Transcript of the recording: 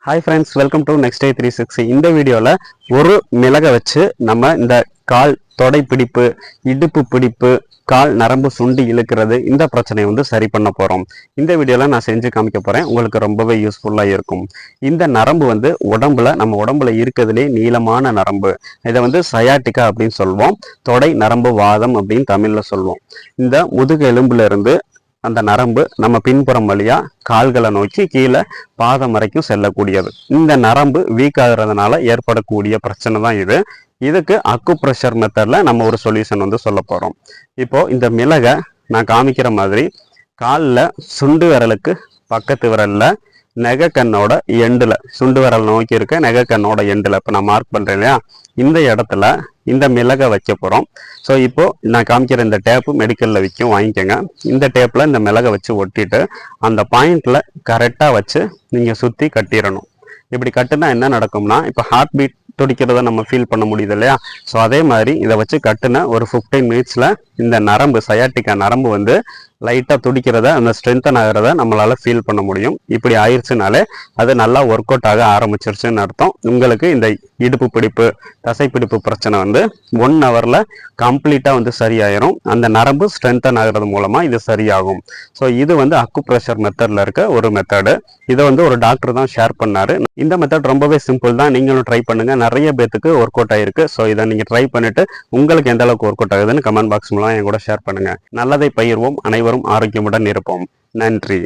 Hi friends, welcome to next day 360. இந்த வீடியோவில் ஒரு மிளகை வச்சு நம்ம இந்த கால் தொடை பிடிப்பு, இடுப்பு பிடிப்பு, கால் நரம்பு சுண்டி இழுக்கிறது இந்த பிரச்சனையை சரி பண்ண போகிறோம். இந்த வீடியோவில் நான் செஞ்சு காமிக்க போகிறேன். உங்களுக்கு ரொம்பவே யூஸ்ஃபுல்லாக இருக்கும். இந்த நரம்பு நம்ம உடம்புல இருக்கிறதுலே நீளமான நரம்பு. இதை சயாட்டிக்கா அப்படின்னு சொல்லுவோம். தொடை நரம்பு வாதம் அப்படின்னு தமிழில் சொல்லுவோம். இந்த முதுகு எலும்புல இருந்து அந்த நரம்பு நம்ம பின்புறம் வழியா கால்களை நோக்கி கீழே பாதம் வரைக்கும் செல்லக்கூடியது. இந்த நரம்பு வீக் ஆகுறதுனால ஏற்படக்கூடிய பிரச்சனை தான் இது. இதுக்கு அக்குப்ரெஷர் மெத்தட்ல நம்ம ஒரு சொல்யூஷன் சொல்ல போறோம். இப்போ இந்த மிளகை நான் காமிக்கிற மாதிரி காலில் சுண்டு விரலுக்கு பக்கத்து விரல்ல நெகக்கண்ணோட எண்டில், சுண்டு விரல் நோக்கி இருக்க நெகக்கண்ணோட எண்டில் இப்போ நான் மார்க் பண்ணுறேன் இல்லையா, இந்த இடத்துல இந்த மிளகை வைக்க போகிறோம். ஸோ இப்போ நான் காமிக்கிற இந்த டேப்பு மெடிக்கலில் விற்கும், வாங்கிக்கோங்க. இந்த டேப்பில் இந்த மிளகை வச்சு ஒட்டிட்டு அந்த பாயிண்டில் கரெக்டாக வச்சு நீங்கள் சுற்றி கட்டிடணும். இப்படி கட்டுனா என்ன நடக்கும்னா, இப்போ ஹார்ட் பீட் துடிக்கிறத நம்ம ஃபீல் பண்ண முடியுது இல்லையா. ஸோ அதே மாதிரி இதை வச்சு கட்டுன ஒரு 15 மினிட்ஸில் இந்த நரம்பு, சயாட்டிக்கா நரம்பு லைட்டாக துடிக்கிறத, அந்த ஸ்ட்ரென்தன் ஆகிறத நம்மளால் ஃபீல் பண்ண முடியும். இப்படி ஆயிடுச்சுனாலே அது நல்லா ஒர்க் அவுட் ஆக ஆரம்பிச்சிருச்சுன்னு அர்த்தம். உங்களுக்கு இந்த இடுப்பு பிடிப்பு, தசைப்பிடிப்பு பிரச்சனை 1 ஹவரில் கம்ப்ளீட்டாக சரியாயிரும். அந்த நரம்பு ஸ்ட்ரென்தன் ஆகிறது மூலமாக இது சரியாகும். ஸோ இது அக்குப்ரெஷர் மெத்தடில் இருக்க ஒரு மெத்தடு. இதை ஒரு டாக்டர் தான் ஷேர் பண்ணாரு. இந்த மெத்தட் ரொம்பவே சிம்பிள் தான், நீங்களும் ட்ரை பண்ணுங்க. நிறைய பேத்துக்கு ஒர்க் அவுட் ஆயிருக்கு. ஸோ இதை நீங்கள் ட்ரை பண்ணிட்டு உங்களுக்கு எந்த அளவுக்கு ஒர்க் அவுட் ஆகுதுன்னு கமெண்ட் பாக்ஸ் மூலம் என் கூட ஷேர் பண்ணுங்க. நல்லதை பகிர்வோம், அனைவரும் ஆரோக்கியமுடன் இருப்போம். நன்றி.